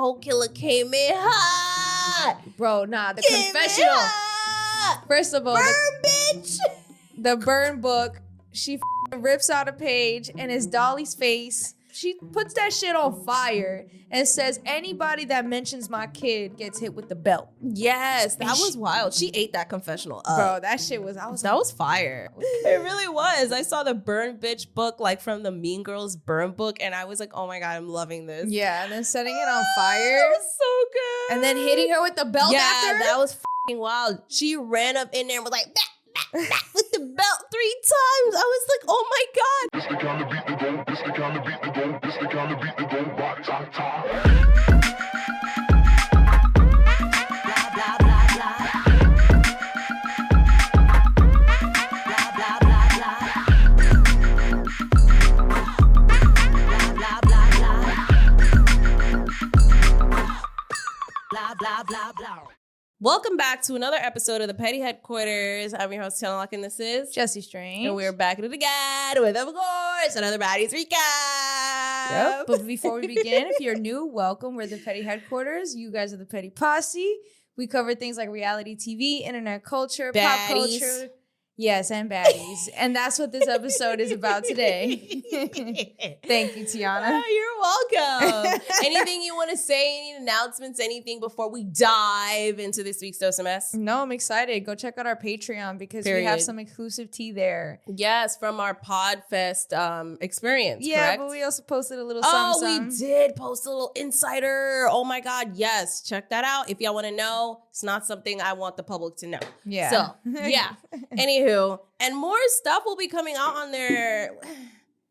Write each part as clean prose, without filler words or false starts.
whole killer came in hot. Bro, nah, the confessional. First of all, burn, bitch. The burn book, she rips out a page and it's Dolly's face. She puts that shit on fire and says anybody that mentions my kid gets hit with the belt. Yes, that was wild. She ate that confessional up. Bro, that shit was, that was fire. It really was. I saw the burn bitch book, like from the Mean Girls burn book, and I was like, oh my God, I'm loving this. Yeah, and then setting it on fire. That was so good. And then hitting her with the belt after. Yeah, that was fucking wild. She ran up in there and was like, bah, bah, bah, with the belt 3 times. I was like, oh my God. This the kind of beat to go, this the kind of beat to go, this the kind of beat to go, rock, top, top. Blah, blah, blah, blah. Blah, blah, blah, blah. Blah, blah, blah, blah. Blah, blah, blah, blah. Welcome back to another episode of the Petty Headquarters. I'm your host, Lock, and this is Jesse Strange. And we're back at it again with, of course, another Baddies recap. Yep. But before we begin, if you're new, welcome. We're the Petty Headquarters. You guys are the Petty Posse. We cover things like reality TV, internet culture, pop Baddies. culture. Yes, and baddies. And that's what this episode is about today. Thank you, Tiana. You're welcome. Anything you want to say? Any announcements? Anything before we dive into this week's Dose of Mess? No, I'm excited. Go check out our Patreon because we have some exclusive tea there. Yes, from our Podfest experience, Yeah, correct? but we also posted a little something. We did post a little insider. Oh my God, yes. Check that out. If y'all want to know, it's not something I want the public to know. Yeah. So, yeah. Anywho, and more stuff will be coming out on there.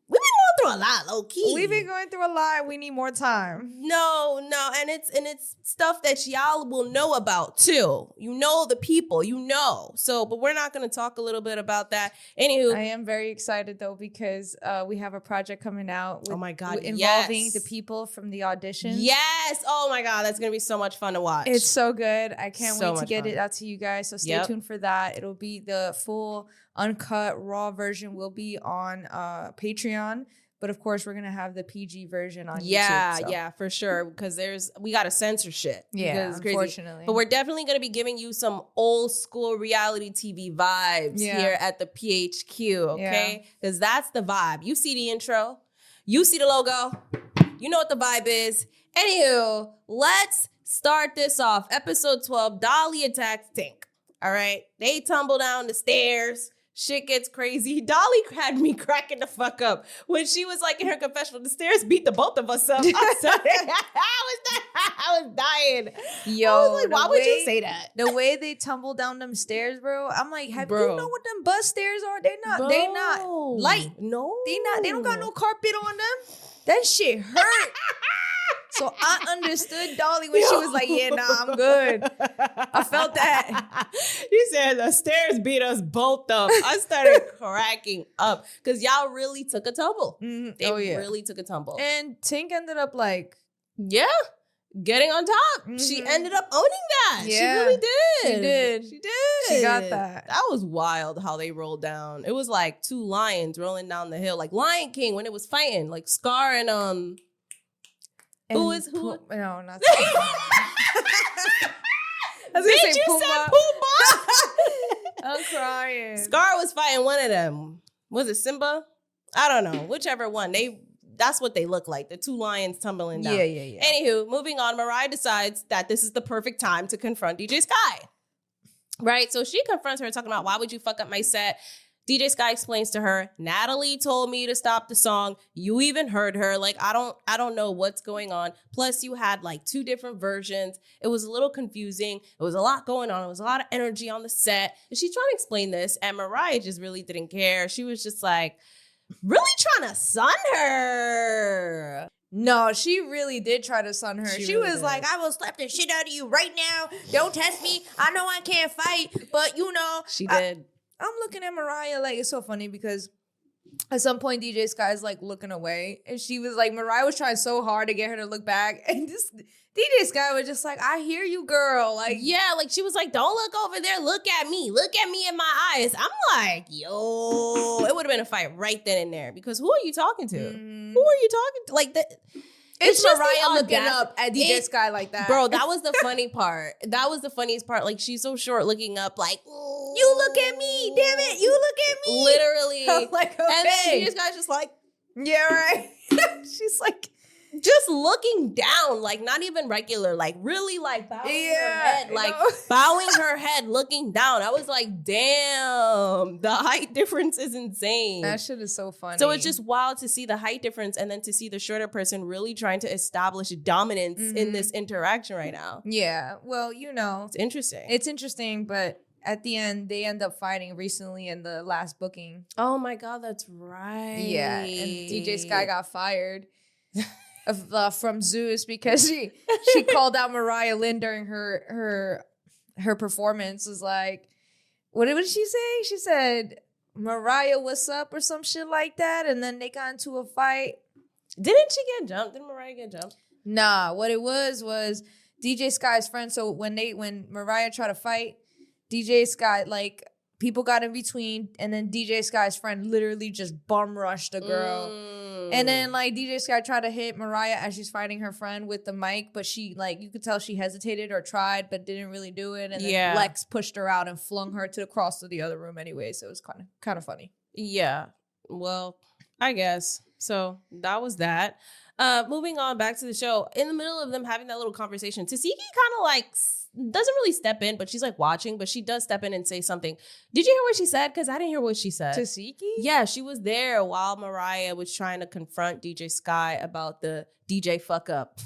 We've been going through a lot, low key. We've been going through a lot. We need more time. No, and it's stuff that y'all will know about too. You know the people, you know. So, but we're not going to talk a little bit about that. Anywho, I am very excited though because we have a project coming out. With, oh my God, involving the people from the audition. Yes. Oh my God, that's going to be so much fun to watch. It's so good. I can't So wait to much get fun. it out to you guys. So stay tuned for that. It'll be the full uncut raw version will be on Patreon. But of course, we're gonna have the PG version on YouTube. So. Yeah, for sure. Because we got to censor shit. Yeah, it's crazy. Unfortunately. But we're definitely gonna be giving you some old school reality TV vibes here at the PHQ. Okay, because that's the vibe. You see the intro, you see the logo, you know what the vibe is. Anywho, let's start this off. Episode 12. Dolly attacks Tink. All right, they tumble down the stairs. Shit gets crazy. Dolly had me cracking the fuck up when she was like in her confessional. The stairs beat the both of us up. I was dying. Yo, I was like, why would you say that? The way they tumble down them stairs, bro. I'm like, you know what them bus stairs are? They not light. No. They don't got no carpet on them. That shit hurt. So I understood Dolly when she was like, yeah, nah, I'm good. I felt that. You said the stairs beat us both up. I started cracking up because y'all really took a tumble. Mm-hmm. They really took a tumble. And Tink ended up like, getting on top. Mm-hmm. She ended up owning that. Yeah. She really did. She did. She got that. That was wild how they rolled down. It was like 2 lions rolling down the hill, like Lion King when it was fighting, like Scar and who? No, not. I was gonna say Pumbaa. I'm crying. Scar was fighting one of them. Was it Simba? I don't know. Whichever one. That's what they look like. The 2 lions tumbling down. Yeah. Anywho, moving on. Mariah decides that this is the perfect time to confront DJ Sky. Right? So she confronts her talking about, why would you fuck up my set? DJ Sky explains to her, Natalie told me to stop the song. You even heard her. Like, I don't know what's going on. Plus, you had like 2 different versions. It was a little confusing. It was a lot going on. It was a lot of energy on the set. And she's trying to explain this, and Mariah just really didn't care. She was just like, really trying to sun her. No, she really did try to sun her. She really was did. like, I will slap the shit out of you right now. Don't test me. I know I can't fight, but you know. She did. I'm looking at Mariah like, it's so funny because at some point DJ Sky's like looking away and she was like, Mariah was trying so hard to get her to look back and just DJ Sky was just like, I hear you, girl. Like, yeah, like she was like, don't look over there. Look at me in my eyes. I'm like, yo, it would have been a fight right then and there because who are you talking to? Who are you talking to? Like that. It's just the Mariah looking audacity. up at DJ Sky like that. Bro, that was the funny part. That was the funniest part. Like, she's so short looking up, like, you look at me, damn it, you look at me. literally. I'm like, okay. And then DJ Sky's just like, yeah, right. She's like, just looking down, like not even regular, like really like bowing her head, like bowing her head, looking down. I was like, damn, the height difference is insane. That shit is so funny. So it's just wild to see the height difference and then to see the shorter person really trying to establish dominance in this interaction right now. Yeah, well, you know. It's interesting. It's interesting, but at the end, they end up fighting recently in the last booking. Oh my God, that's right. Yeah, and DJ Sky got fired. From Zeus because she called out Mariah Lynn during her performance. Was like, what did she say? She said, Mariah, what's up, or some shit like that. And then they got into a fight. Didn't she get jumped? Didn't Mariah get jumped? Nah, what it was DJ Sky's friend. So when Mariah tried to fight, DJ Sky, like, people got in between, and then DJ Sky's friend literally just bum rushed the girl. And then, like, DJ Sky tried to hit Mariah as she's fighting her friend with the mic, but she, like, you could tell she hesitated or tried, but didn't really do it. And then Lex pushed her out and flung her across to the other room anyway. So it was kind of funny. Yeah. Well, I guess. So that was that. Moving on back to the show. In the middle of them having that little conversation, Tasiki kind of like doesn't really step in, but she's like watching, but she does step in and say something. Did you hear what she said? Because I didn't hear what she said. Tasiki? Yeah, she was there while Mariah was trying to confront DJ Sky about the DJ fuck up.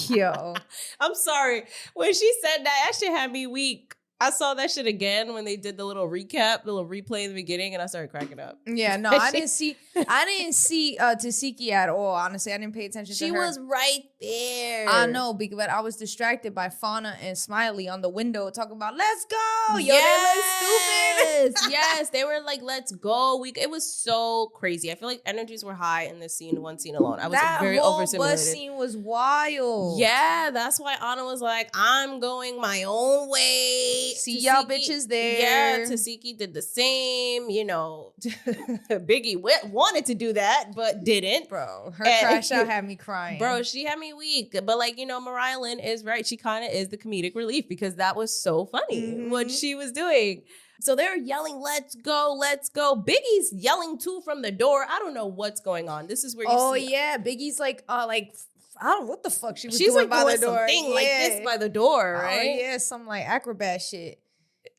Yo. I'm sorry. When she said that shit had me weak. I saw that shit again when they did the little recap, the little replay in the beginning, and I started cracking up. Yeah, no, I didn't see Tasiki at all. Honestly, I didn't pay attention to her. She was right there. I know, but I was distracted by Fauna and Smiley on the window talking about, let's go. Yo, yes. they look stupid. Yes, they were like, let's go. It was so crazy. I feel like energies were high in this scene, one scene alone. I was very overstimulated. That scene was wild. Yeah, that's why Anna was like, I'm going my own way. See y'all bitches there. Yeah, Tasiki did the same. You know, Biggie wanted to do that, but didn't. Bro, her crash out had me crying. Bro, she had me weak. But like, you know, Mariah Lynn is right. She kind of is the comedic relief because that was so funny what she was doing. So they're yelling, let's go, let's go. Biggie's yelling too from the door. I don't know what's going on. This is where you see. Oh, yeah. Biggie's like, I don't know what the fuck she's doing like by doing the door. Like this by the door, right? Oh, yeah, some like acrobat shit.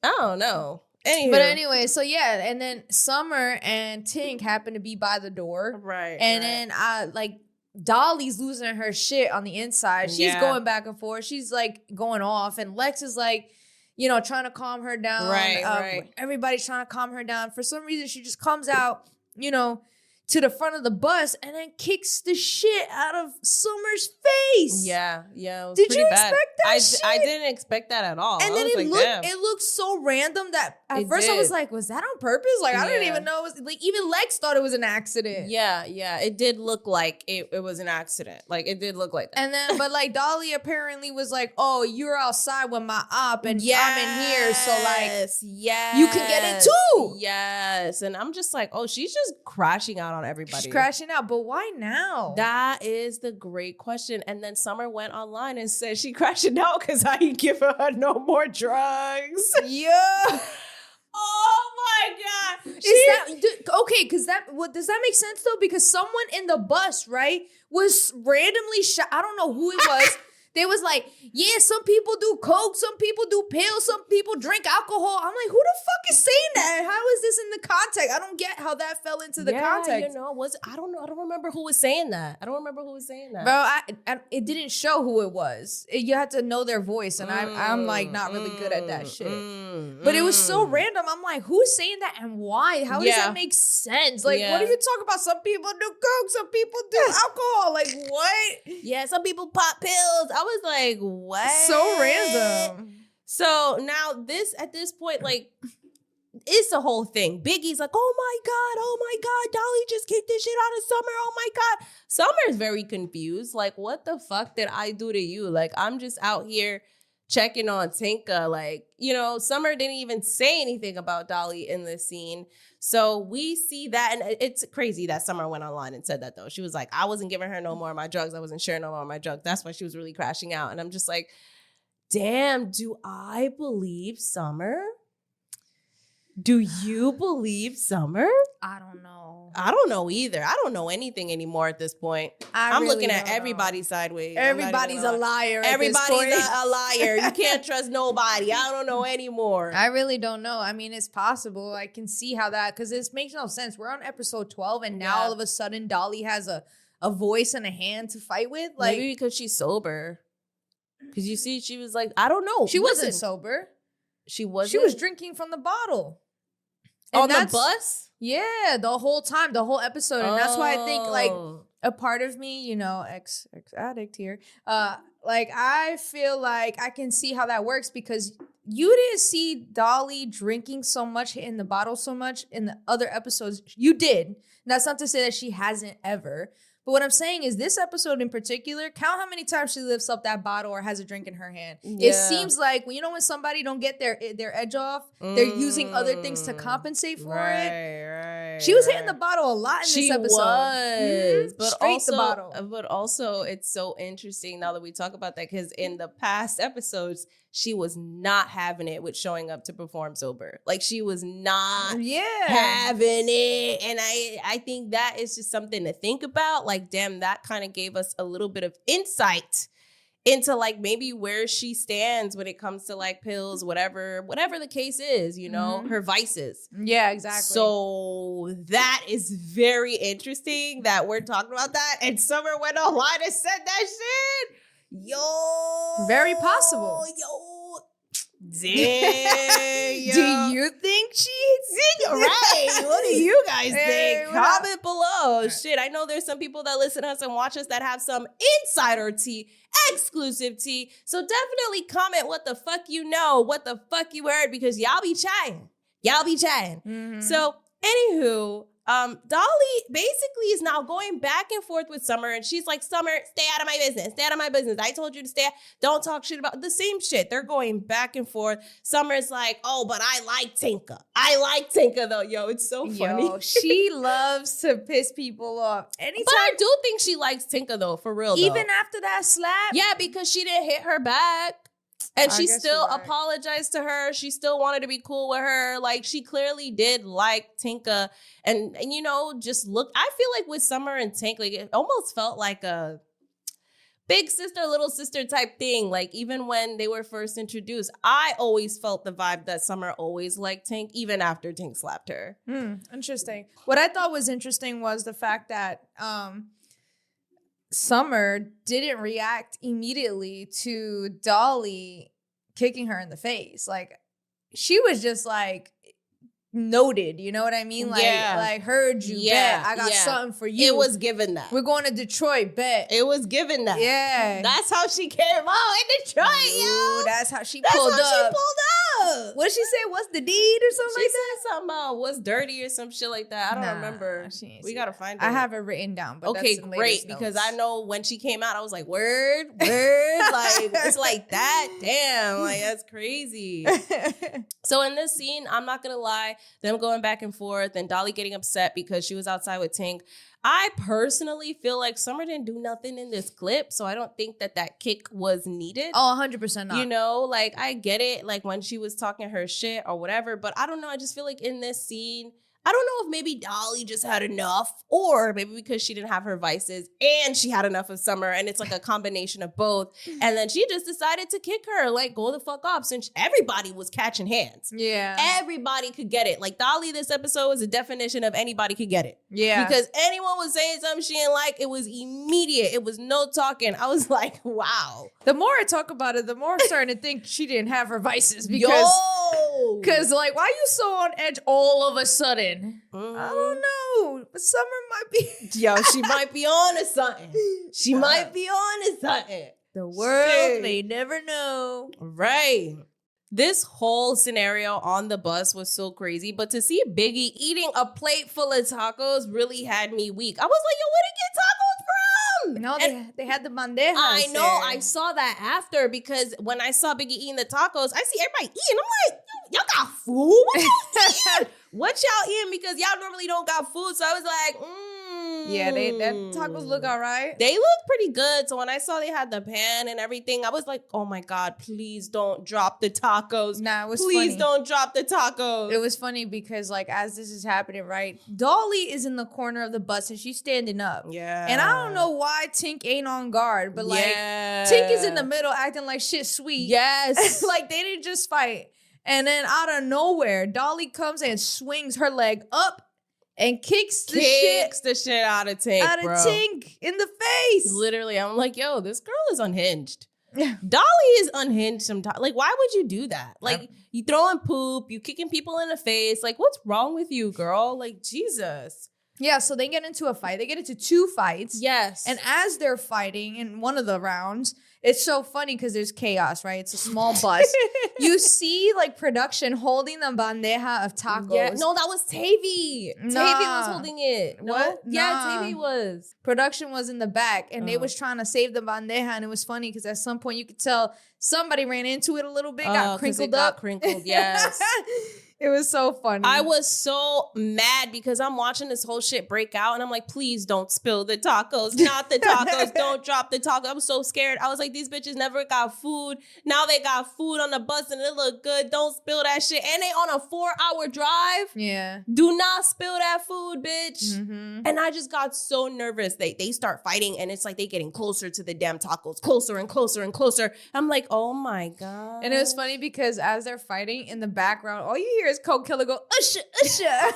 I don't know. Anywho. But anyway, so yeah, and then Summer and Tink happen to be by the door. Right. And then like Dolly's losing her shit on the inside. She's going back and forth. She's like going off. And Lex is like, you know, trying to calm her down. Right. Everybody's trying to calm her down. For some reason, she just comes out, you know, to the front of the bus and then kicks the shit out of Summer's face. Yeah. It was Did pretty you bad. expect that shit? I didn't expect that at all. And then damn. it looked so random that at first I was like, was that on purpose? Like, I didn't even know. It was, like, even Lex thought it was an accident. Yeah. It did look like it was an accident. Like, it did look like that. And then, but like, Dolly apparently was like, oh, you're outside with my op and I'm in here. So like, you can get it too. Yes. And I'm just like, oh, she's just crashing out on everybody. She's crashing out. But why now? That is the great question. And then Summer went online and said she crashing out because I ain't giving her no more drugs. Yeah. Oh my God. Okay, because does that make sense though? Because someone in the bus, right, was randomly shot. I don't know who it was. They was like, yeah, some people do coke, some people do pills, some people drink alcohol. I'm like, who the fuck is saying that? How is this in the context? I don't get how that fell into the context. You know, I don't know. I don't remember who was saying that. Bro, it didn't show who it was. You had to know their voice, and I'm like not really good at that shit. But it was so random. I'm like, who's saying that and why? How does that make sense? Like, what are you talking about? Some people do coke, some people do alcohol. Like, what? Yeah, some people pop pills. I was like, what? So random. So now at this point, like, it's the whole thing. Biggie's like, oh my God, Dolly just kicked this shit out of Summer. Oh my God. Summer's very confused. Like, what the fuck did I do to you? Like, I'm just out here checking on Tinka. Like, Summer didn't even say anything about Dolly in this scene. So we see that, and it's crazy that Summer went online and said that, though. She was like, I wasn't giving her no more of my drugs. I wasn't sharing no more of my drugs. That's why she was really crashing out. And I'm just like, damn, do I believe Summer? Do you believe Summer? I don't know. I don't know either. I don't know anything anymore at this point. I'm really looking at everybody sideways. Everybody's a liar. Everybody's a liar. You can't trust nobody. I don't know anymore. I really don't know. I mean, it's possible. I can see how that, because this makes no sense. We're on episode 12, and now all of a sudden Dolly has a voice and a hand to fight with. Like, maybe because she's sober. Because you see, she was like, I don't know. She wasn't sober. She wasn't? She was drinking from the bottle. On the bus? Yeah, the whole time, the whole episode. And that's why I think, like, a part of me, ex addict here, like, I feel like I can see how that works, because you didn't see Dolly drinking so much, hitting the bottle so much in the other episodes. You did. And that's not to say that she hasn't ever. But what I'm saying is, this episode in particular, count how many times she lifts up that bottle or has a drink in her hand. Yeah. It seems like, when somebody don't get their edge off, they're using other things to compensate for it. Right. She was hitting the bottle a lot in this episode. She was. But straight also, the bottle. But also, it's so interesting now that we talk about that, because in the past episodes, she was not having it with showing up to perform sober. Like, she was not having it. And I think that is just something to think about. Like, damn, that kind of gave us a little bit of insight into, like, maybe where she stands when it comes to, like, pills, whatever the case is, her vices. Yeah, exactly. So that is very interesting that we're talking about that. And Summer went online and said that shit. Yo, very possible. Yo, damn. Yo. Do you think she's right? What do you guys think? Comment below. Shit, I know there's some people that listen to us and watch us that have some insider tea, exclusive tea. So definitely comment what the fuck you know, what the fuck you heard, because y'all be chatting. Mm-hmm. So, anywho. Dolly basically is now going back and forth with Summer, and she's like, Summer, stay out of my business. Stay out of my business. I told you to stay. Don't talk shit about the same shit. They're going back and forth. Summer's like, oh, but I like Tinka. I like Tinka, though. Yo, it's so funny. Yo, she loves to piss people off. Anytime. But I do think she likes Tinka, though, for real, though. Even after that slap? Yeah, because she didn't hit her back. And she still apologized to her. She still wanted to be cool with her. Like, she clearly did like Tinka. And just look. I feel like with Summer and Tink, like, it almost felt like a big sister, little sister type thing. Like, even when they were first introduced, I always felt the vibe that Summer always liked Tink, even after Tink slapped her. Interesting. What I thought was interesting was the fact that Summer didn't react immediately to Dolly kicking her in the face. Like, she was just like, noted, you know what I mean? Like, heard you, bet. I got something for you. It was given that. We're going to Detroit, bet. It was given that. Yeah. That's how she came out in Detroit, yo. That's how she pulled up. What did she say? What's the deed or something like that? She said something about what's dirty or some shit like that. I don't remember. We got to find it. I have it written down. But okay, that's great. Because I know when she came out, I was like, word. Like, it's like that. Damn. Like, that's crazy. So in this scene, I'm not going to lie, them going back and forth and Dolly getting upset because she was outside with Tink. I personally feel like Summer didn't do nothing in this clip, so I don't think that kick was needed. Oh, 100% not. Like, I get it, like, when she was talking her shit or whatever, but I don't know. I just feel like in this scene, I don't know if maybe Dolly just had enough, or maybe because she didn't have her vices and she had enough of Summer, and it's like a combination of both. And then she just decided to kick her, like, go the fuck off, since everybody was catching hands. Yeah. Everybody could get it. Like, Dolly this episode was a definition of anybody could get it. Yeah. Because anyone was saying something she didn't like, it was immediate. It was no talking. I was like, wow. The more I talk about it, the more I'm starting to think she didn't have her vices. Because, like, why are you so on edge all of a sudden? I don't know. But Summer might be. Yo, she might be on to something. She might be on to something. The world may never know. Right. This whole scenario on the bus was so crazy, but to see Biggie eating a plate full of tacos really had me weak. I was like, yo, where did he get tacos from? them. No, And they had the bandejas. I know. there. I saw that after because when I saw Biggie eating the tacos, I see everybody eating. I'm like, y'all got food? What y'all eating? What y'all eating? Because y'all normally don't got food. So I was like, Yeah, that tacos look all right. They look pretty good. So when I saw they had the pan and everything, I was like, oh my God, please don't drop the tacos. Nah, it was Please funny. don't drop the tacos. It was funny because, like, as this is happening, right, Dolly is in the corner of the bus and she's standing up. Yeah. And I don't know why Tink ain't on guard, but, like, Yeah. Tink is in the middle acting like shit sweet. Yes. Like, they didn't just fight. And then out of nowhere, Dolly comes and swings her leg up and kicks the shit out of Tink, out of Tink in the face. Literally, I'm like, yo, this girl is unhinged. Yeah. Dolly is unhinged sometimes. Like, why would you do that? Like, you throwing poop, you kicking people in the face. Like, what's wrong with you, girl? Like, Jesus. Yeah, so they get into a fight. They get into 2 fights. Yes. And as they're fighting in one of the rounds, it's so funny because there's chaos, right? It's a small bus. You see, like, production holding the bandeja of tacos. Yeah. No, that was Tavy. Tavy was holding it. No? What? Yeah, Nah. Tavy was. Production was in the back, and they was trying to save the bandeja, and it was funny because at some point you could tell somebody ran into it a little bit, got 'Cause crinkled it got up. crinkled, yes. It was so funny. I was so mad because I'm watching this whole shit break out and I'm like, please don't spill the tacos. Not the tacos. Don't drop the tacos. I was so scared. I was like, these bitches never got food. Now they got food on the bus and it look good. Don't spill that shit. And they on a 4-hour drive. Yeah. Do not spill that food, bitch. Mm-hmm. And I just got so nervous. They start fighting and it's like they getting closer to the damn tacos. Closer and closer and closer. I'm like, oh my God. And it was funny because as they're fighting in the background, all you hear is Coke Killer go, usha, usha.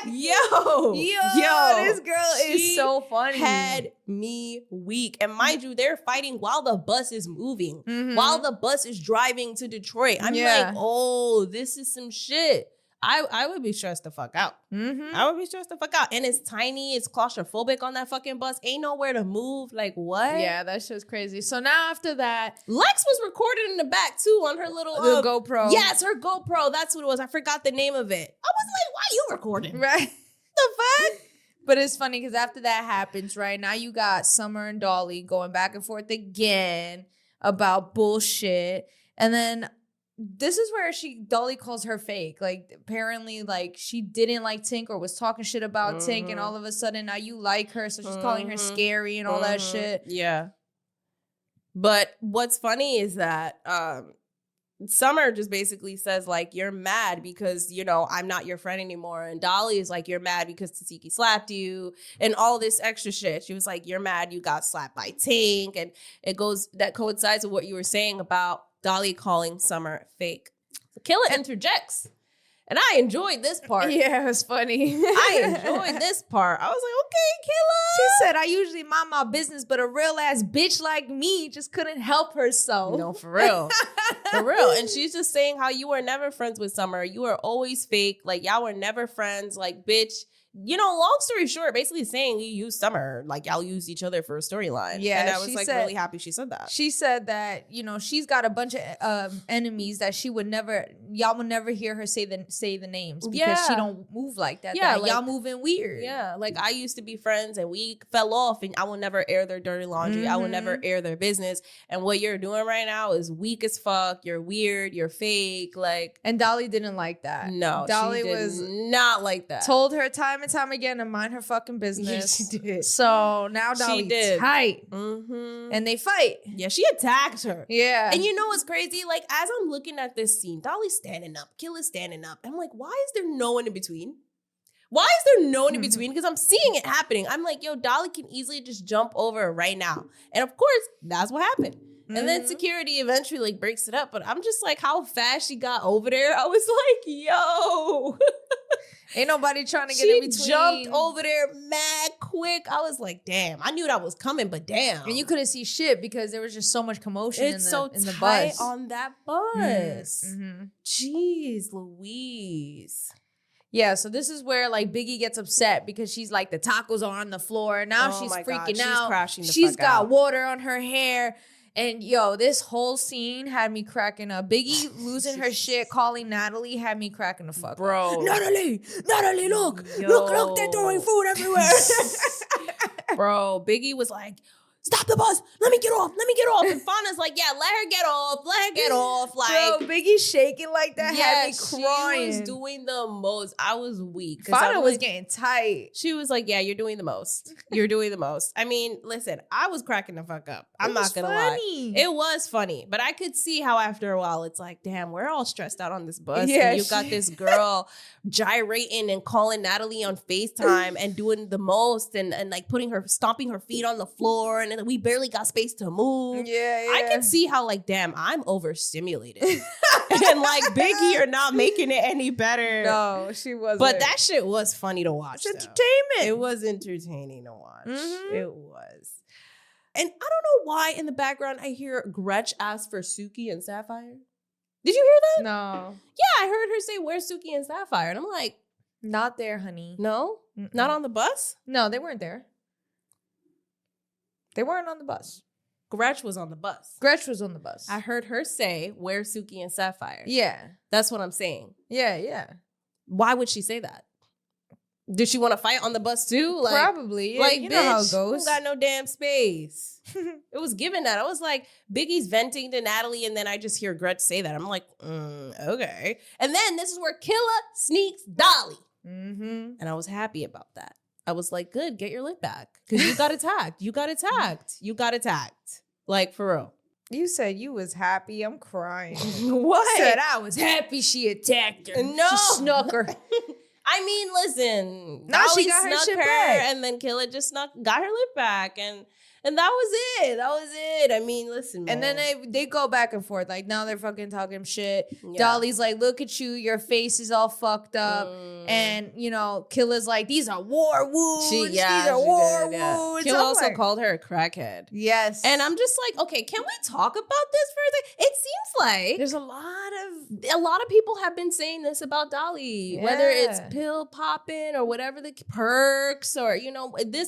Yo, This girl is she so funny. Had me weak. And mind you, they're fighting while the bus is moving, Mhm. while the bus is driving to Detroit. I'm like, oh, this is some shit. I would be stressed the fuck out. Mm-hmm. I would be stressed the fuck out. And it's tiny. It's claustrophobic on that fucking bus. Ain't nowhere to move. Like, what? Yeah, that shit's crazy. So now after that, Lex was recorded in the back, too, on her little... the GoPro. Yes, her GoPro. That's what it was. I forgot the name of it. I was like, why you recording? Right. The fuck? But it's funny because after that happens, right, now you got Summer and Dolly going back and forth again about bullshit. And then this is where Dolly calls her fake. Like, apparently, like, she didn't like Tink or was talking shit about Tink, and all of a sudden now you like her, so she's calling her scary and all that shit. Yeah. But what's funny is that Summer just basically says, like, you're mad because, you know, I'm not your friend anymore. And Dolly is like, you're mad because Tasiki slapped you and all this extra shit. She was like, you're mad you got slapped by Tink. And that coincides with what you were saying about Dolly calling Summer fake. So Killer interjects. And I enjoyed this part. Yeah, it was funny. I enjoyed this part. I was like, okay, Killer. She said, I usually mind my business, but a real ass bitch like me just couldn't help herself. No, for real. For real. And she's just saying how you were never friends with Summer. You were always fake. Like, y'all were never friends. Like, bitch. You know, long story short, basically saying you use Summer. Like, y'all used each other for a storyline. Yeah, and I was, she like, said- really happy she said that. She said that, you know, she's got a bunch of enemies that she would never, y'all would never hear her say the names because Yeah. she don't move like that. Yeah, that like- y'all moving weird. Yeah, like, I used to be friends and we fell off and I will never air their dirty laundry. I will never air their business. And what you're doing right now is weak as fuck. You're weird. You're fake. Like, And Dolly didn't like that. no, Dolly she did was not like that. told her time and time again to mind her fucking business. Yes, she did. So now Dolly did. tight. Mm-hmm. And they fight. Yeah, she attacked her. Yeah. And you know what's crazy? Like, as I'm looking at this scene, Dolly's standing up, Killer's standing up. I'm like, why is there no one in between? Why is there no one in between? Because I'm seeing it happening. I'm like, yo, Dolly can easily just jump over right now. And of course, that's what happened. And then security eventually like breaks it up. But I'm just like, how fast she got over there. I was like, yo. Ain't nobody trying to get in She between. jumped over there mad quick. I was like, damn. I knew that was coming, but damn. And you couldn't see shit because there was just so much commotion It's so in the tight bus. on that bus. Mhm. Jeez Louise. Yeah, so this is where like Biggie gets upset because she's like the tacos are on the floor. Now Oh she's my freaking God, she's out. crashing the She's fuck got out. water on her hair. And yo, this whole scene had me cracking up. Biggie losing her shit, calling Natalie had me cracking the fuck Bro. up. Natalie, look, Yo. look, they're throwing food everywhere. Bro, Biggie was like, stop the bus. Let me get off. And Fauna's like, yeah, let her get off. Like, Bro, Biggie shaking like that had me crying. She was doing the most. I was weak. Fauna was getting tight. She was like, yeah, you're doing the most. I mean, listen, I was cracking the fuck up. I'm not going to lie. It was funny. But I could see how after a while, it's like, damn, we're all stressed out on this bus. Yeah, and you got this girl gyrating and calling Natalie on FaceTime and doing the most and like stomping her feet on the floor. And we barely got space to move. Yeah. I could see how like, damn, I'm overstimulated. And like, Biggie, you're not making it any better. No, she wasn't. But that shit was funny to watch. It's entertainment. It was entertaining to watch. Mm-hmm. It was. And I don't know why in the background I hear Gretch ask for Suki and Sapphire. Did you hear that? No. Yeah, I heard her say, where's Suki and Sapphire? And I'm like, not there, honey. no? Mm-mm. Not on the bus? No, they weren't there. They weren't on the bus. Gretch was on the bus. Gretch was on the bus. I heard her say, where's Suki and Sapphire? Yeah. That's what I'm saying. Yeah. Why would she say that? Did she want to fight on the bus too? Like, probably. Yeah, like, you bitch, know how it goes. who got no damn space. It was given that. I was like, Biggie's venting to Natalie, and then I just hear Gretch say that. I'm like, okay. And then this is where Killa sneaks Dolly. Mm-hmm. And I was happy about that. I was like, good, get your lip back. Because you got attacked. Like, for real. You said you was happy. I'm crying. What? Said I was happy she attacked her. No. She snuck her. I mean, listen. Now Dolly she got her snuck shit back. and then Killa just got her lip back. And that was it. I mean, listen, man. And then they go back and forth. Like, now they're fucking talking shit. Yeah. Dolly's like, look at you. Your face is all fucked up. And, Killa's like, these are war wounds. These are war wounds. Killa I'm also like, called her a crackhead. yes. And I'm just like, okay, can we talk about this further? It seems like there's a lot of people have been saying this about Dolly, whether it's pill popping or whatever the perks or,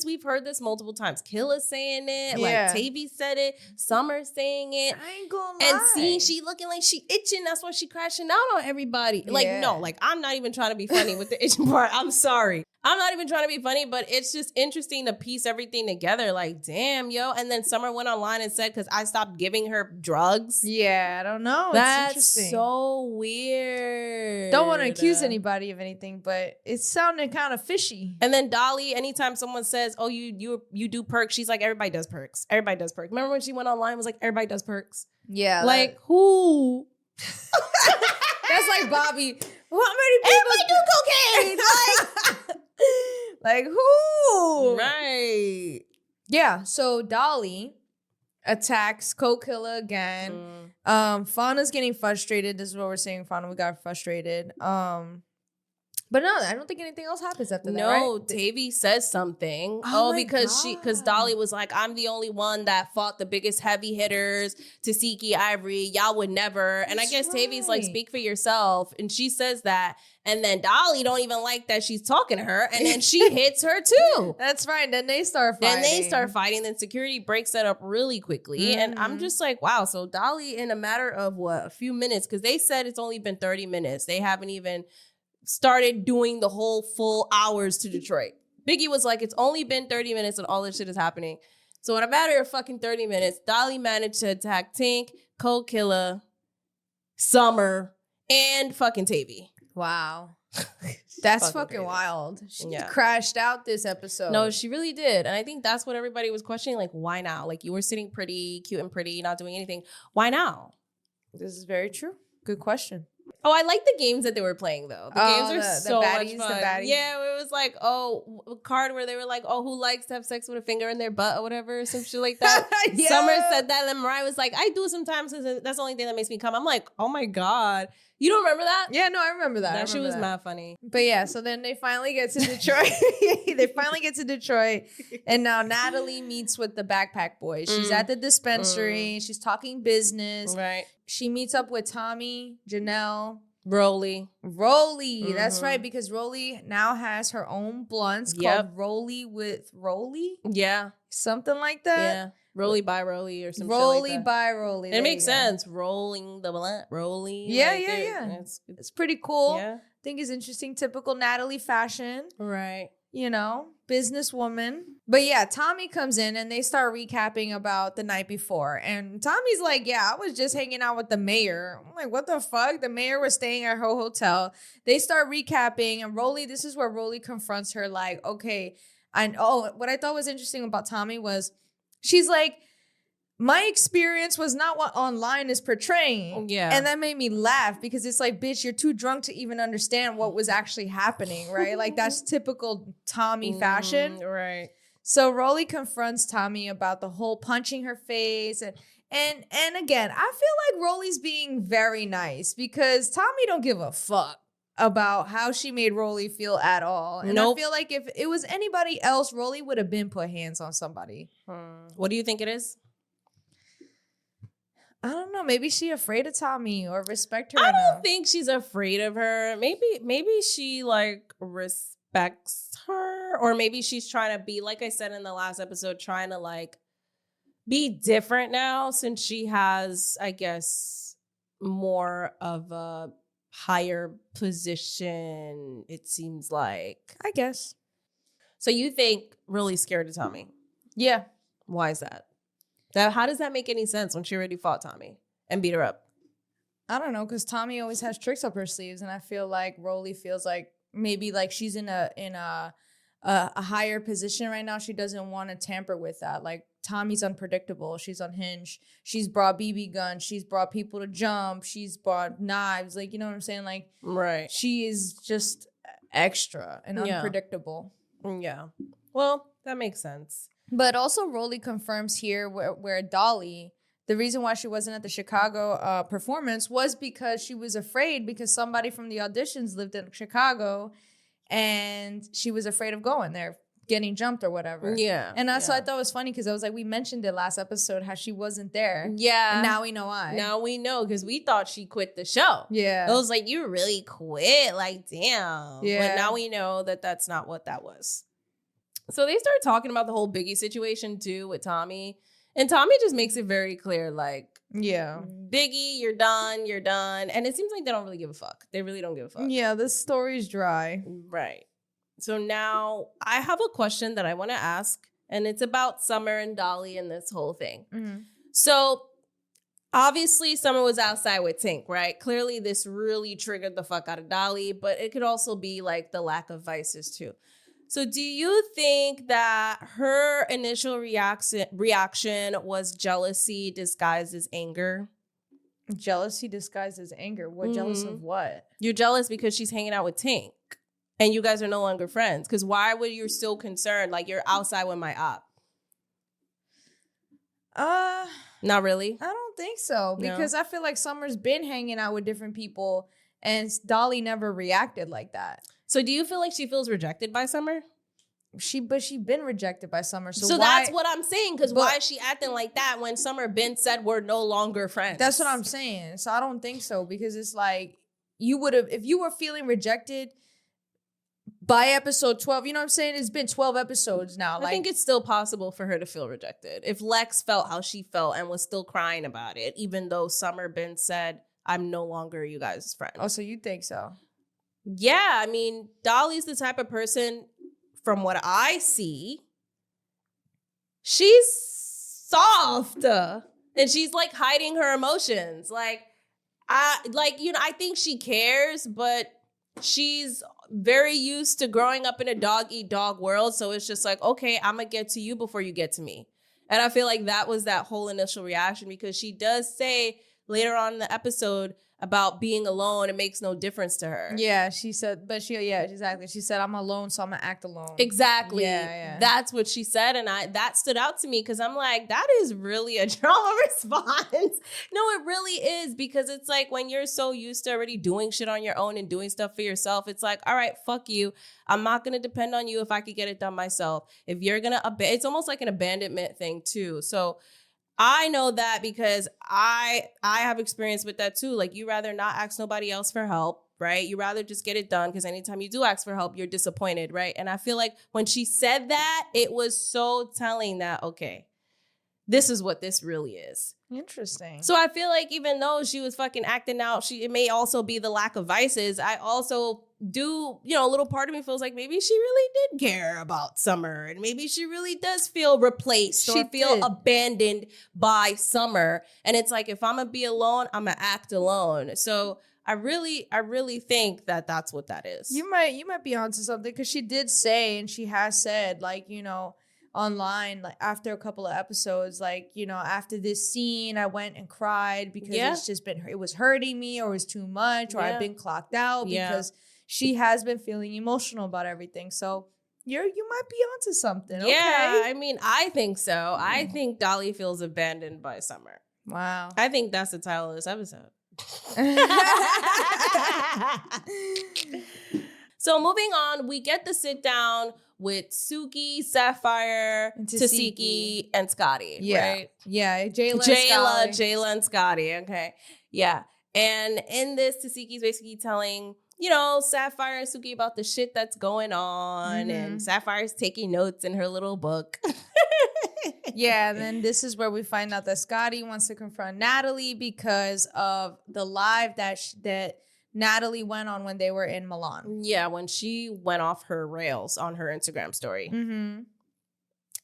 we've heard this multiple times. Killa's saying it, like Tavy said it, Summer's saying it. I ain't gonna and lie. seeing she looking like she itching, that's why she crashing out on everybody. Like, no, like I'm not even trying to be funny with the itching part. I'm sorry. I'm not even trying to be funny, but it's just interesting to piece everything together. Like, damn, yo. And then Summer went online and said, because I stopped giving her drugs. Yeah, I don't know. That's it's interesting. so weird. Don't want to accuse anybody of anything, but it's sounding kind of fishy. And then Dolly, anytime someone says, oh, you do perks, she's like, everybody does perks. Everybody does perks. Remember when she went online and was like, everybody does perks? Yeah. Like, who? That's like Bobby. How many people do cocaine? Like who? Right. Yeah. So Dolly attacks Killa again. Fauna's getting frustrated. This is what we're saying. Fauna, we got frustrated. But no, I don't think anything else happens after that. No, right? Tavy says something. Oh my because Dolly was like, I'm the only one that fought the biggest heavy hitters, Tasiki, Ivory. Y'all would never. And I guess Tavy's like, speak for yourself. And she says that. And then Dolly don't even like that she's talking to her. And then she hits her too. That's right. Then they start fighting. Then security breaks that up really quickly. And I'm just like, wow. So Dolly, in a matter of a few minutes, because they said it's only been 30 minutes. They haven't even started doing the whole full hours to Detroit. Biggie was like, it's only been 30 minutes and all this shit is happening. So in a matter of fucking 30 minutes, Dolly managed to attack Tink, Killa, Summer, and fucking Tavy. Wow. That's fucking wild. She crashed out this episode. No, she really did. And I think that's what everybody was questioning. Like, why now? Like, you were sitting pretty, cute and pretty, not doing anything. Why now? This is very true. Good question. Oh, I like the games that they were playing, though. The games are so baddies, much fun. The baddies. Yeah, it was like, a card where they were like, oh, who likes to have sex with a finger in their butt or whatever, some shit like that. Yeah. Summer said that, and Mariah was like, I do sometimes. That's the only thing that makes me come. I'm like, oh my God. You don't remember that? Yeah, no, I remember that. That shit was mad funny. But yeah, so then they finally get to Detroit. And now Natalie meets with the backpack boys. She's at the dispensary. She's talking business. Right. She meets up with Tommy, Janelle, Rolly. That's right, because Rolly now has her own blunts called Rolly with Rolly. Yeah. Something like that. Yeah. Rolly by Rolly or something Rolly like that. by Rolly. It makes sense. Rolling the blunt. Rolly. Yeah, like yeah. It's pretty cool. Yeah. I think it's interesting. Typical Natalie fashion. Right. businesswoman. But yeah, Tommy comes in and they start recapping about the night before. And Tommy's like, yeah, I was just hanging out with the mayor. I'm like, what the fuck? The mayor was staying at her hotel. They start recapping, and this is where Rolly confronts her like, okay. And what I thought was interesting about Tommy was she's like, my experience was not what online is portraying. Yeah. And that made me laugh because it's like, bitch, you're too drunk to even understand what was actually happening, right? Like, that's typical Tommy fashion. Right. So Rolly confronts Tommy about the whole punching her face. And again, I feel like Rolly's being very nice because Tommy don't give a fuck about how she made Rolly feel at all. And I feel like if it was anybody else, Rolly would have been put hands on somebody. What do you think it is? I don't know. Maybe she afraid of Tommy or respect her. I don't think she's afraid of her. Maybe she like respects her, or maybe she's trying to be, like I said in the last episode, trying to like be different now since she has, I guess, more of a higher position. It seems like. I guess. So you think really scared of Tommy? Yeah. Why is that? How does that make any sense when she already fought Tommy and beat her up? I don't know, because Tommy always has tricks up her sleeves, and I feel like Rolly feels like maybe like she's in a higher position right now. She doesn't want to tamper with that. Like, Tommy's unpredictable. She's unhinged. She's brought BB guns. She's brought people to jump. She's brought knives. Like, you know what I'm saying? Like, right. She is just extra and unpredictable. Yeah. Well, that makes sense. But also Rolly confirms here where Dolly, the reason why she wasn't at the Chicago performance was because she was afraid because somebody from the auditions lived in Chicago and she was afraid of going there, getting jumped or whatever. Yeah. And so I thought it was funny because I was like, we mentioned it last episode, how she wasn't there. Yeah. And now we know why. Now we know because we thought she quit the show. Yeah. It was like, you really quit? Like, damn. Yeah. But now we know that that's not what that was. So they start talking about the whole Biggie situation too with Tommy. And Tommy just makes it very clear, like, yeah, Biggie, you're done. And it seems like they don't really give a fuck. They really don't give a fuck. Yeah, this story's dry. Right. So now I have a question that I want to ask, and it's about Summer and Dolly and this whole thing. Mm-hmm. So obviously Summer was outside with Tink, right? Clearly this really triggered the fuck out of Dolly, but it could also be like the lack of vices too. So do you think that her initial reaction was jealousy disguised as anger? Jealousy disguised as anger? What? Jealous of what? You're jealous because she's hanging out with Tink and you guys are no longer friends. Because why were you still concerned? Like, you're outside with my op. Not really? I don't think so. Because I feel like Summer's been hanging out with different people and Dolly never reacted like that. So do you feel like she feels rejected by Summer? She been rejected by Summer. So that's what I'm saying. Because why is she acting like that when Summer been said we're no longer friends? That's what I'm saying. So I don't think so. Because it's like, you would have, if you were feeling rejected by episode 12, you know what I'm saying? It's been 12 episodes now. I think it's still possible for her to feel rejected. If Lex felt how she felt and was still crying about it, even though Summer been said, I'm no longer you guys' friends. Oh, so you think so? Yeah, I mean, Dolly's the type of person, from what I see, she's soft. And she's like hiding her emotions. I think she cares, but she's very used to growing up in a dog-eat-dog world. So it's just like, okay, I'm going to get to you before you get to me. And I feel like that was that whole initial reaction because she does say later on in the episode about being alone, it makes no difference to her. Yeah, she said, exactly. She said, I'm alone, so I'm gonna act alone. Exactly. Yeah. That's what she said. And that stood out to me because I'm like, that is really a trauma response. No, it really is, because it's like when you're so used to already doing shit on your own and doing stuff for yourself, it's like, all right, fuck you. I'm not gonna depend on you if I could get it done myself. If you're gonna, it's almost like an abandonment thing too. So I know that because I have experience with that too. Like, you rather not ask nobody else for help, right? You rather just get it done because anytime you do ask for help, you're disappointed, right? And I feel like when she said that, it was so telling that, okay, this is what this really is. Interesting. So I feel like even though she was fucking acting out, it may also be the lack of vices. I also do, a little part of me feels like maybe she really did care about Summer, and maybe she really does feel replaced or feel abandoned by Summer. And it's like, if I'm gonna be alone, I'm gonna act alone. So I really think that that's what that is. You might be onto something, because she did say, and she has said, like, online, like after a couple of episodes, like, after this scene I went and cried because it was hurting me, or it was too much, or I've been clocked out, because she has been feeling emotional about everything. So you might be onto something. Yeah, Okay. I mean, I think so. I think Dolly feels abandoned by Summer. Wow. I think that's the title of this episode. So moving on, we get the sit down with Suki, Sapphire, Tasiki, and Scotty. Yeah. Right? Yeah. Jayla and Scotty. Okay. Yeah. And in this, Tasiki's basically telling, Sapphire and Suki about the shit that's going on. And Sapphire's taking notes in her little book. Yeah, and then this is where we find out that Scotty wants to confront Natalie because of the live that Natalie went on when they were in Milan. Yeah, when she went off her rails on her Instagram story. Mm-hmm.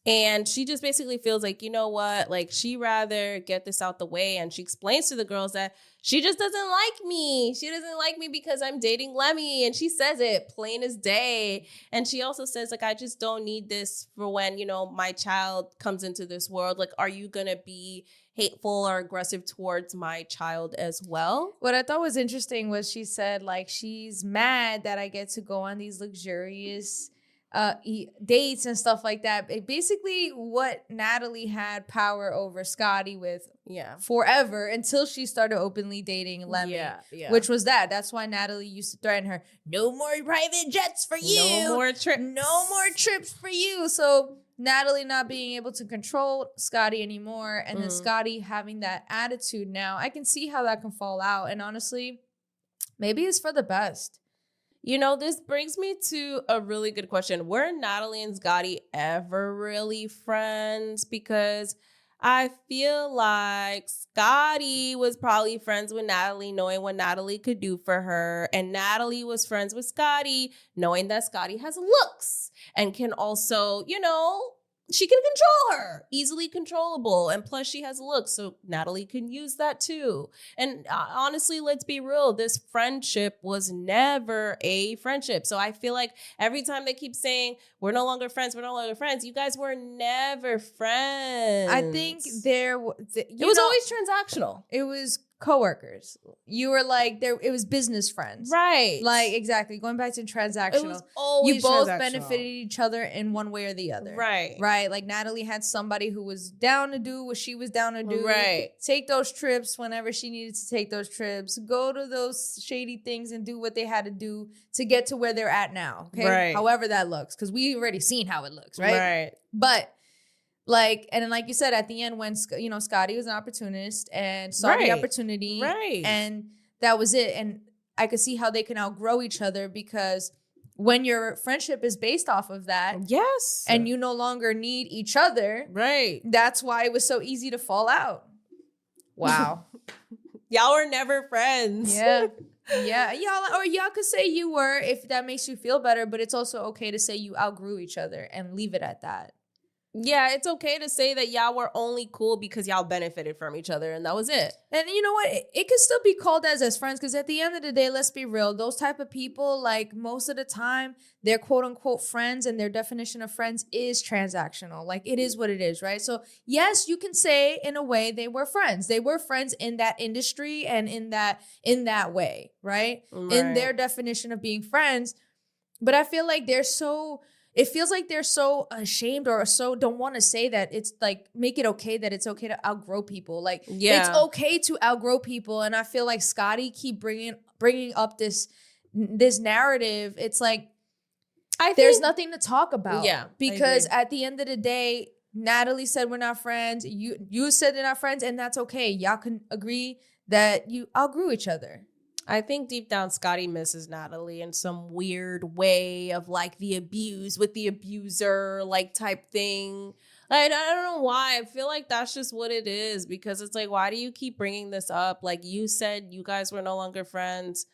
And she just basically feels like, you know what? Like, she rather get this out the way. And she explains to the girls that she just doesn't like me. She doesn't like me because I'm dating Lemmy. And she says it plain as day. And she also says, like, I just don't need this for when, my child comes into this world. Like, are you going to be hateful or aggressive towards my child as well? What I thought was interesting was she said, like, she's mad that I get to go on these luxurious dates and stuff like that. Basically, what Natalie had power over Scotty with forever, until she started openly dating Lemmy, which was that's why Natalie used to threaten her, no more private jets for you, no more trips for you. So Natalie not being able to control Scotty anymore, and then Scotty having that attitude now, I can see how that can fall out. And honestly, maybe it's for the best. This brings me to a really good question. Were Natalie and Scotty ever really friends? Because I feel like Scotty was probably friends with Natalie, knowing what Natalie could do for her. And Natalie was friends with Scotty, knowing that Scotty has looks and can also, she can control her, easily controllable. And plus she has looks, so Natalie can use that too. And honestly, let's be real, this friendship was never a friendship. So I feel like every time they keep saying, we're no longer friends, you guys were never friends. I think it was always transactional. It was coworkers. You were like, it was business friends. Right. Like, exactly. Going back to transactional. It was always you both benefited each other in one way or the other. Right. Right. Like, Natalie had somebody who was down to do what she was down to do. Right. Take those trips whenever she needed to take those trips. Go to those shady things and do what they had to do to get to where they're at now. Okay. Right. However that looks. Because we already seen how it looks. Right. Right. But like, and then like you said, at the end, when Scotty was an opportunist and saw the opportunity, and that was it. And I could see how they can outgrow each other, because when your friendship is based off of that, and you no longer need each other, that's why it was so easy to fall out. Wow. Y'all were never friends. Yeah. Yeah, y'all could say you were, if that makes you feel better, but it's also okay to say you outgrew each other and leave it at that. Yeah, it's okay to say that y'all were only cool because y'all benefited from each other, and that was it. And you know what? It could still be called as friends, because at the end of the day, let's be real, those type of people, like, most of the time, their quote-unquote friends and their definition of friends is transactional. Like, it is what it is, right? So, yes, you can say, in a way, they were friends. They were friends in that industry and in that way, right? In their definition of being friends. But I feel like it feels like they're so ashamed or so don't want to say that. It's like, make it okay that it's okay to outgrow people. Like, it's okay to outgrow people. And I feel like Scotty keep bringing up this narrative. It's like, there's nothing to talk about. Yeah, because at the end of the day, Natalie said we're not friends. You said they're not friends, and that's okay. Y'all can agree that you outgrew each other. I think deep down, Scotty misses Natalie in some weird way of, like, the abuse with the abuser, like, type thing. I don't know why. I feel like that's just what it is because it's like, why do you keep bringing this up? Like you said, you guys were no longer friends.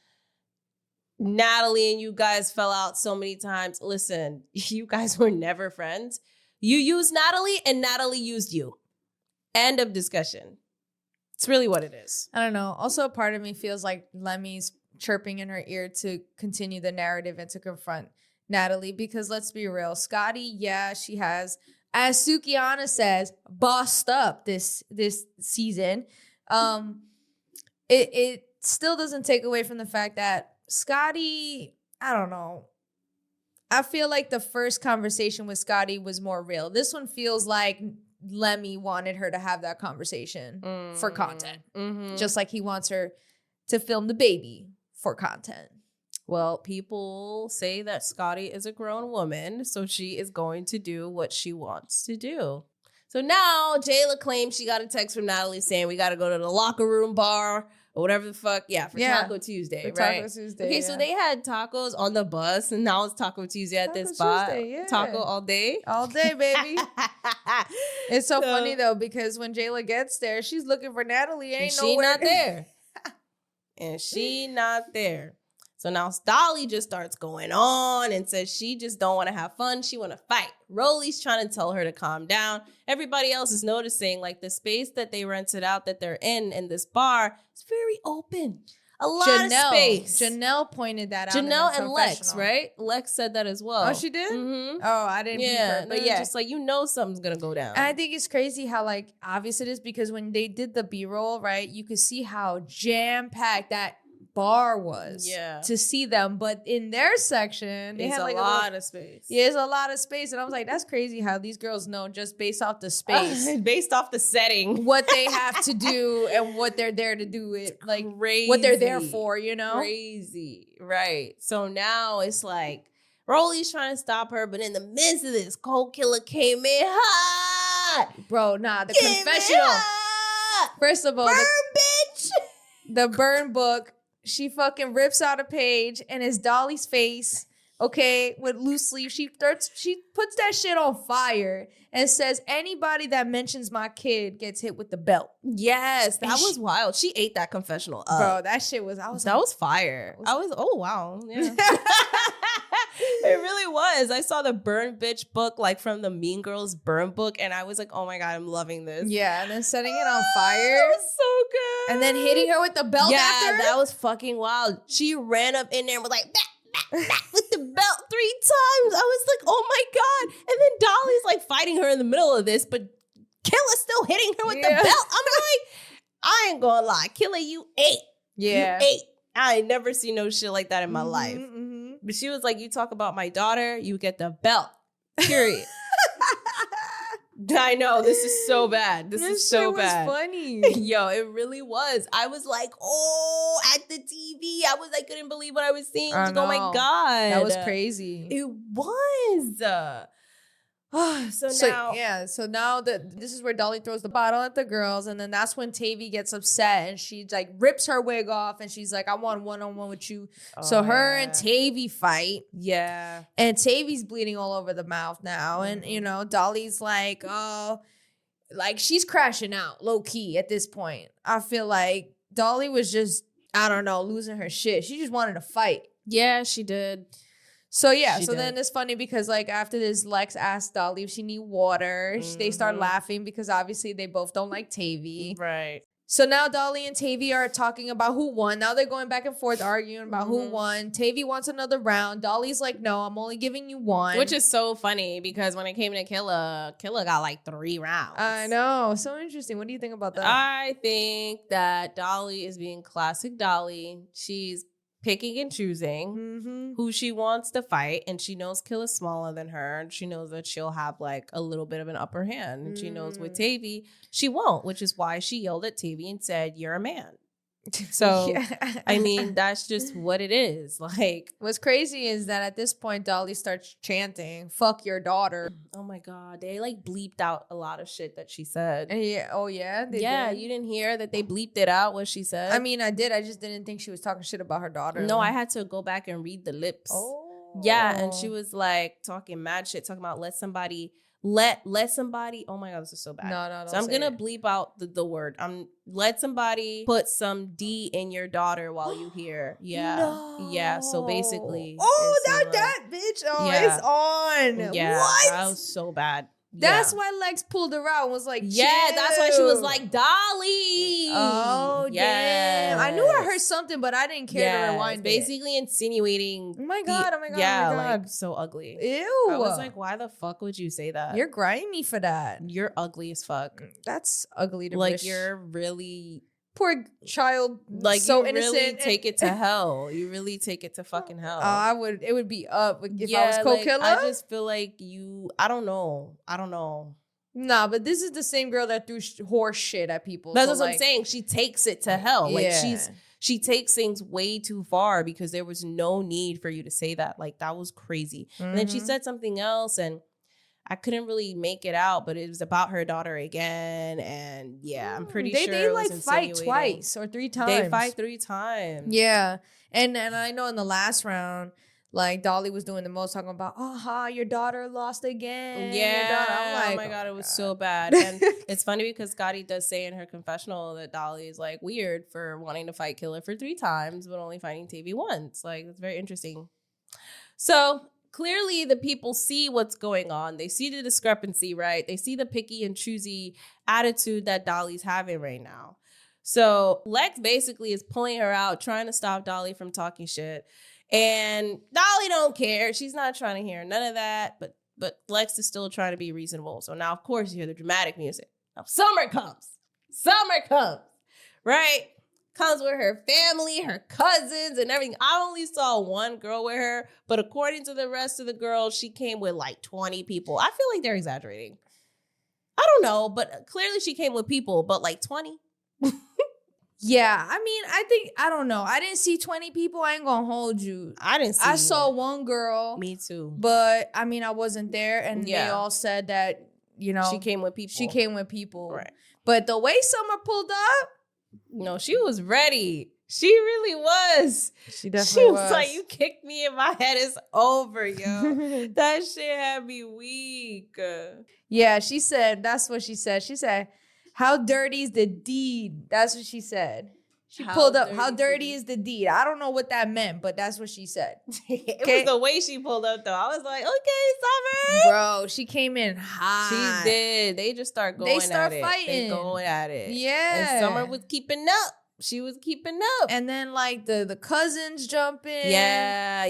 Natalie and you guys fell out so many times. Listen, you guys were never friends. You used Natalie and Natalie used you. End of discussion. It's really what it is. I don't know. Also, a part of me feels like Lemmy's chirping in her ear to continue the narrative and to confront Natalie because let's be real. Scotty, yeah, she has, as Sukiana says, bossed up this season. It still doesn't take away from the fact that Scotty, I don't know. I feel like the first conversation with Scotty was more real. This one feels like Lemmy wanted her to have that conversation for content. Just like he wants her to film the baby for content. Well, people say that Scotty is a grown woman, so she is going to do what she wants to do. So now Jayla claims she got a text from Natalie saying we got to go to the locker room bar or whatever the fuck. Yeah, for Taco Tuesday, for right? Taco Tuesday, okay, so they had tacos on the bus, and now it's Taco Tuesday at this spot. Tuesday, Taco all day. All day, baby. It's so funny, though, because when Jayla gets there, she's looking for Natalie. She not there. And she not there. So now Dolly just starts going on and says she just don't want to have fun. She want to fight. Rolly's trying to tell her to calm down. Everybody else is noticing like the space that they rented out that they're in this bar is very open. A lot of space. Janelle pointed that out. Janelle and Lex, right? Lex said that as well. Oh, she did? Mm-hmm. Oh, I didn't. Yeah, but yeah, just like something's gonna go down. And I think it's crazy how like obvious it is because when they did the B-roll, right, you could see how jam-packed that bar was to see them, but in their section they had like a lot of space. Yeah, it's a lot of space, and I was like, that's crazy how these girls know just based off the space, based off the setting, what they have to do and what they're there to do. It like crazy. What they're there for, you know? Crazy, right? So now it's like Rolly's trying to stop her, but in the midst of this, Cold Killer came in hot, bro. Nah, the confessional. First of all, bitch. The burn book. She fucking rips out a page and it's Dolly's face, okay, with loose sleeves. She puts that shit on fire and says anybody that mentions my kid gets hit with the belt. Yes, that was wild. She ate that confessional up. Bro, that shit was, that was fire. Oh wow. Yeah. It really was. I saw the Burn Bitch book, like from the Mean Girls Burn book, and I was like, oh my God, I'm loving this. Yeah, and then setting it on fire. That was so good. And then hitting her with the belt after? Yeah, that was fucking wild. She ran up in there and was like, back with the belt 3 times. I was like, oh my God. And then Dolly's like fighting her in the middle of this, but Killa's still hitting her with the belt. I'm like, I ain't gonna lie. Killa, you ate. Yeah. You ate. I ain't never seen no shit like that in my life. But she was like, you talk about my daughter, you get the belt. Period. I know, this is so bad. This is so bad. Was funny. Yo, it really was. I was like, oh, at the TV. I couldn't believe what I was seeing. I was like, oh my God. That was crazy. It was. So now this is where Dolly throws the bottle at the girls, and then that's when Tavy gets upset and she like rips her wig off and she's like, I want one-on-one with you. So her and Tavy fight. Yeah. And Tavy's bleeding all over the mouth now. And you know, Dolly's like, oh, like she's crashing out low key at this point. I feel like Dolly was just, I don't know, losing her shit. She just wanted to fight. Yeah, she did. So then it's funny because like after this, Lex asked Dolly if she need water. They start laughing because obviously they both don't like Tavy. Right. So now Dolly and Tavy are talking about who won. Now they're going back and forth arguing about who won. Tavy wants another round. Dolly's like, no, I'm only giving you one. Which is so funny because when it came to Killa got like 3 rounds. I know. So interesting. What do you think about that? I think that Dolly is being classic Dolly. She's picking and choosing who she wants to fight, and she knows Killa's smaller than her, and she knows that she'll have like a little bit of an upper hand, and she knows with Tavy she won't, which is why she yelled at Tavy and said, you're a man. So I mean, that's just what it is. Like, what's crazy is that at this point Dolly starts chanting, fuck your daughter. Oh my God, they like bleeped out a lot of shit that she said. Yeah. Oh yeah, they did. You didn't hear that they bleeped it out what she said? I mean, I did. I just didn't think she was talking shit about her daughter. No, I had to go back and read the lips. Yeah, and she was like talking mad shit, talking about let somebody let somebody, oh my God, this is so bad. No, So I'm gonna bleep out the word. Let somebody put some D in your daughter while you here. Yeah. No. Yeah. So basically. Oh, it's that bitch. Oh, yeah. it's on. Yeah. What? That was so bad. That's Yeah. why Lex pulled her out and was like, Yeah, that's why she was chill. like, Dolly. Oh, damn. I knew I heard something, but I didn't care to rewind it. Basically insinuating. Oh my God, Yeah, oh my God. like so ugly. Ew. I was like, why the fuck would you say that? You're grimy for that. You're ugly as fuck. That's ugly to Like wish. you're really Poor child, like so you innocent. really take it to hell. You really take it to fucking hell. It would be up if I was co-killer. I just feel like I don't know. Nah, but this is the same girl that threw horse shit at people. That's so what I'm saying. She takes it to hell. Like Yeah. she takes things way too far because there was no need for you to say that. Like that was crazy. And then she Mhm. said something else and I couldn't really make it out, but it was about her daughter again. And yeah, I'm pretty sure they it like was fight insinuating. twice or 3 times. They fight 3 times. Yeah, and I know in the last round, like Dolly was doing the most, talking about, your daughter lost again. Your daughter. I'm like, oh my God, it was so bad. And it's funny because Scotty does say in her confessional that Dolly is like weird for wanting to fight Killer for 3 times, but only fighting Tavy once. Like, it's very interesting. So clearly the people see what's going on. They see the discrepancy, right? They see the picky and choosy attitude that Dolly's having right now. So Lex basically is pulling her out, trying to stop Dolly from talking shit. And Dolly don't care. She's not trying to hear none of that. But Lex is still trying to be reasonable. So now, of course, you hear the dramatic music. Now summer comes. Right? Comes with her family, her cousins, and everything. I only saw one girl with her, but according to the rest of the girls, she came with like 20 people. I feel like they're exaggerating. I don't know, but clearly she came with people, but like 20. Yeah, I mean, I don't know. I didn't see 20 people. I ain't gonna hold you. I didn't see I saw one girl. Me too. But I mean, I wasn't there, and they Yeah. all said that, She came with people. Right. But the way Summer pulled up, no, she was ready. She really was. she She was like, you kicked me in my head. It's over, yo. That shit had me weak. Yeah, she said, that's what she said. She said, how dirty is the deed? That's what she said. She pulled up, how dirty is the deed? I don't know what that meant, but that's what she said. It was the way she pulled up, though. I was like, okay, Summer. Bro, she came in hot. She did. They just start going They start at it. fighting. They going at it. Yeah. And Summer was keeping up. She was keeping up. And then like the cousins jump in. Yeah.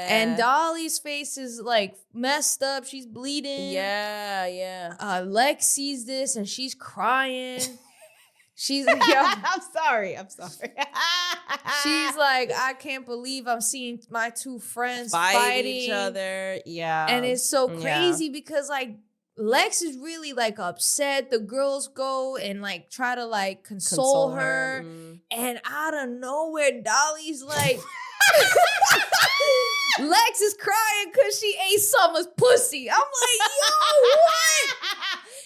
And Dolly's face is like messed up. She's bleeding. Yeah. Lex sees this and she's crying. She's yo, I'm sorry. she's like, I can't believe I'm seeing my 2 friends fighting each other. Yeah. And it's so crazy because like Lex is really like upset. The girls go and like try to like console her. And out of nowhere, Dolly's like, Lex is crying because she ate Summer's pussy. I'm like, yo, what?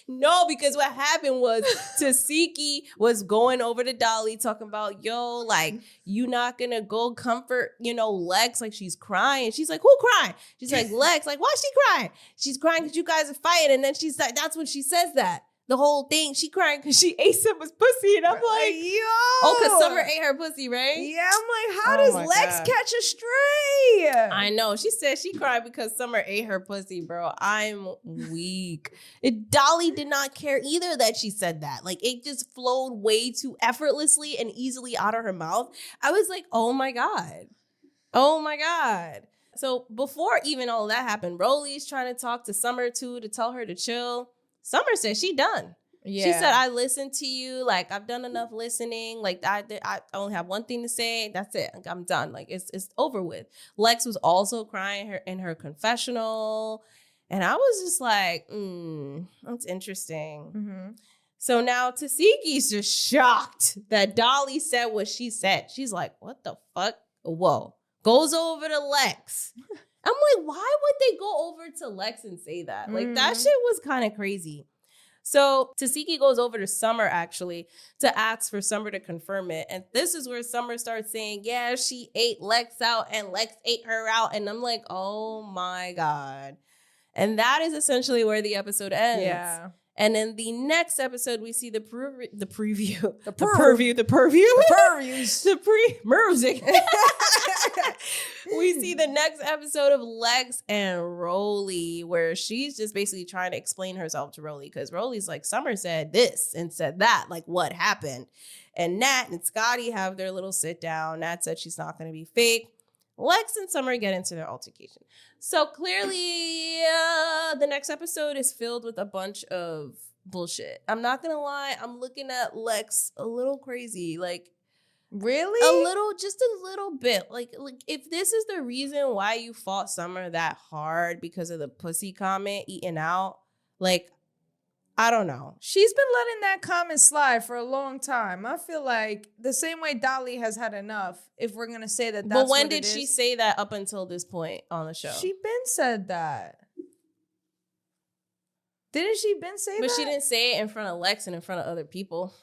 No, because what happened was Tasiki was going over to Dolly talking about, yo, like, you not gonna go comfort, Lex, like she's crying. She's like, who crying? She's like, Lex, like, why is she crying? She's crying because you guys are fighting. And then she's like, that's when she says that. The whole thing, she crying because she ate Summer's pussy. And I'm like, yo. Oh, because Summer ate her pussy, right? Yeah, I'm like, how does Lex catch a stray? I know. She said she cried because Summer ate her pussy, bro. I'm weak. Dolly did not care either that she said that. Like, it just flowed way too effortlessly and easily out of her mouth. I was like, oh my God. Oh my God. So before even all of that happened, Rolly's trying to talk to Summer too to tell her to chill. Summer said she done. Yeah. She said, I listened to you. Like, I've done enough listening. Like, I only have one thing to say. That's it. Like, I'm done. Like, it's over with. Lex was also crying in her confessional. And I was just like, that's interesting. Mm-hmm. So now Tasiki's just shocked that Dolly said what she said. She's like, what the fuck? Whoa. Goes over to Lex. I'm like, why would they go over to Lex and say that? Like, that shit was kind of crazy. So Tasiki goes over to Summer, actually, to ask for Summer to confirm it. And this is where Summer starts saying, yeah, she ate Lex out and Lex ate her out. And I'm like, oh my God. And that is essentially where the episode ends. Yeah. And in the next episode, we see the preview. The purviews. Music. We see the next episode of Lex and Rolly, where she's just basically trying to explain herself to Rolly, because Rolly's like, Summer said this and said that. Like, what happened? And Nat and Scotty have their little sit down. Nat said she's not going to be fake. Lex and Summer get into their altercation. So clearly, the next episode is filled with a bunch of bullshit. I'm not going to lie. I'm looking at Lex a little crazy. Like, really? Just a little bit. Like if this is the reason why you fought Summer that hard because of the pussy comment eating out, like, I don't know. She's been letting that comment slide for a long time. I feel like the same way Dolly has had enough, if we're going to say that that's But when what did she say that up until this point on the show? She been said that. Didn't she been say that? But she didn't say it in front of Lex and in front of other people.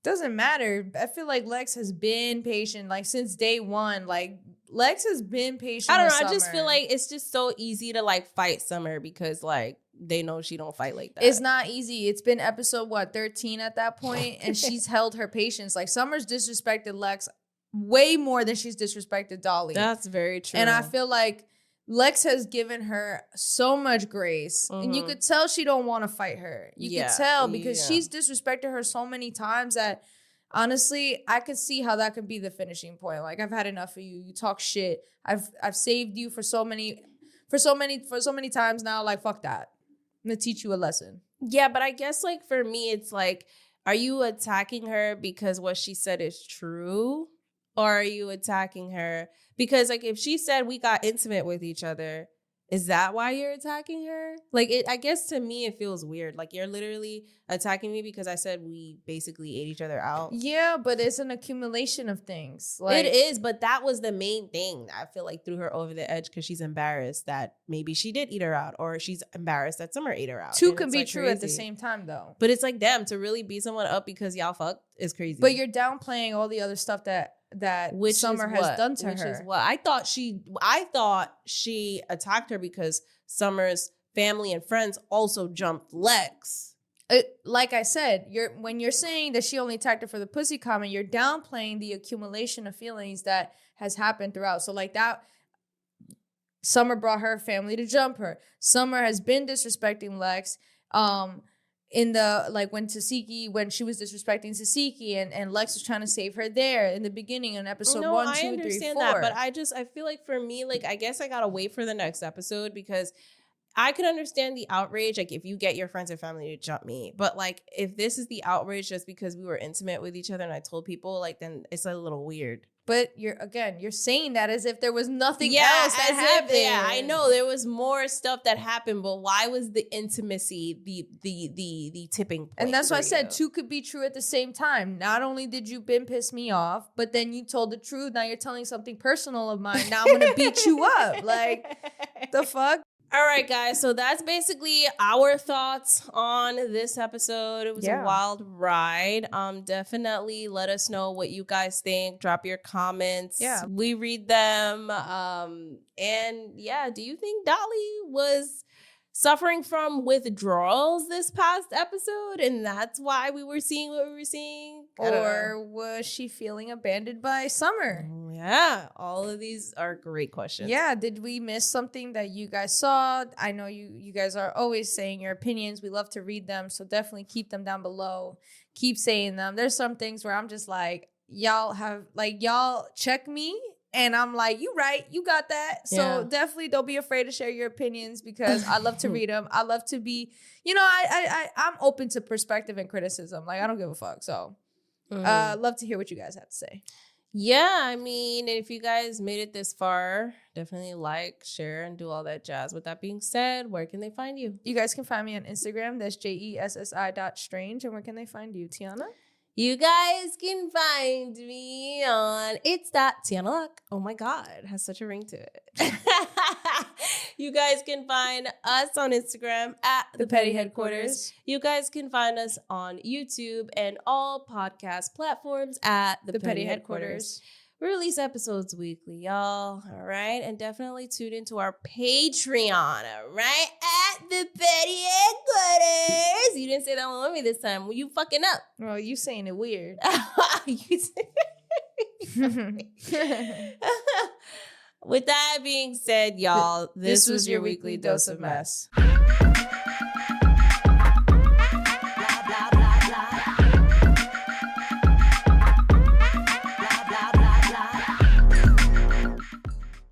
Doesn't matter. I feel like Lex has been patient, like, since day one. Like, Lex has been patient. I don't know. Summer. I just feel like it's just so easy to, like, fight Summer because, like, they know she don't fight like that. It's not easy. It's been episode, 13 at that point, and she's held her patience. Like, Summer's disrespected Lex way more than she's disrespected Dolly. That's very true. And I feel like Lex has given her so much grace, and you could tell she don't want to fight her. You could tell because she's disrespected her so many times that, honestly, I could see how that could be the finishing point. Like, I've had enough of you. You talk shit. I've saved you for so many times now. Like, fuck that. I'm gonna teach you a lesson. Yeah, but I guess, like, for me, it's like, are you attacking her because what she said is true? Or are you attacking her because, like, if she said we got intimate with each other, is that why you're attacking her? Like, I guess to me, it feels weird. Like, you're literally attacking me because I said we basically ate each other out. Yeah, but it's an accumulation of things. Like, it is, but that was the main thing I feel like threw her over the edge because she's embarrassed that maybe she did eat her out, or she's embarrassed that Summer ate her out. Two And can it's, be like, true at the crazy. same time, though. But it's like, damn, to really beat someone up because y'all fucked is crazy. But you're downplaying all the other stuff that Which Summer has done to her. Which is what I thought she attacked her because Summer's family and friends also jumped Lex. Like I said, when you're saying that she only attacked her for the pussy comment, you're downplaying the accumulation of feelings that has happened throughout. So, like, that, Summer brought her family to jump her. Summer has been disrespecting Lex. In the, like, when she was disrespecting Tasiki and Lex was trying to save her there in the beginning in episode 1, 2, 3, 4. I understand that, but I feel like for me, like, I guess I gotta wait for the next episode because I can understand the outrage, like, if you get your friends and family to jump me. But, like, if this is the outrage just because we were intimate with each other and I told people, like, then it's a little weird. But you're saying that as if there was nothing else that happened. I know there was more stuff that happened, but why was the intimacy the tipping point? And that's why I said you? two could be true at the same time. Not only did you piss me off, but then you told the truth. Now you're telling something personal of mine. Now I'm gonna beat you up. Like, the fuck? All right, guys. So that's basically our thoughts on this episode. It was a wild ride. Definitely let us know what you guys think. Drop your comments. Yeah. We read them. And yeah, do you think Dolly was suffering from withdrawals this past episode, and that's why we were seeing what we were seeing? Or was she feeling abandoned by Summer? Yeah, all of these are great questions. Yeah, did we miss something that you guys saw? I know you guys are always saying your opinions. We love to read them, so definitely keep them down below. Keep saying them. There's some things where I'm just like, y'all check me, and I'm like, you right, you got that. So definitely don't be afraid to share your opinions because I love to read them. I love to be, I'm open to perspective and criticism. Like, I don't give a fuck. So love to hear what you guys have to say. Yeah, I mean, if you guys made it this far, definitely like, share, and do all that jazz. With that being said, where can they find you? You guys can find me on Instagram. That's JESSI.strange. And where can they find you, Tiana? You guys can find me on Tiana. Oh my God, it has such a ring to it. You guys can find us on Instagram at The Petty Headquarters. You guys can find us on YouTube and all podcast platforms at The Petty Headquarters. We release episodes weekly, y'all. All right. And definitely tune into our Patreon. All right. At the Betty Headquarters. You didn't say that one with me this time. Were you fucking up? Well, you saying it weird. With that being said, y'all, this was your weekly dose of mess. mess.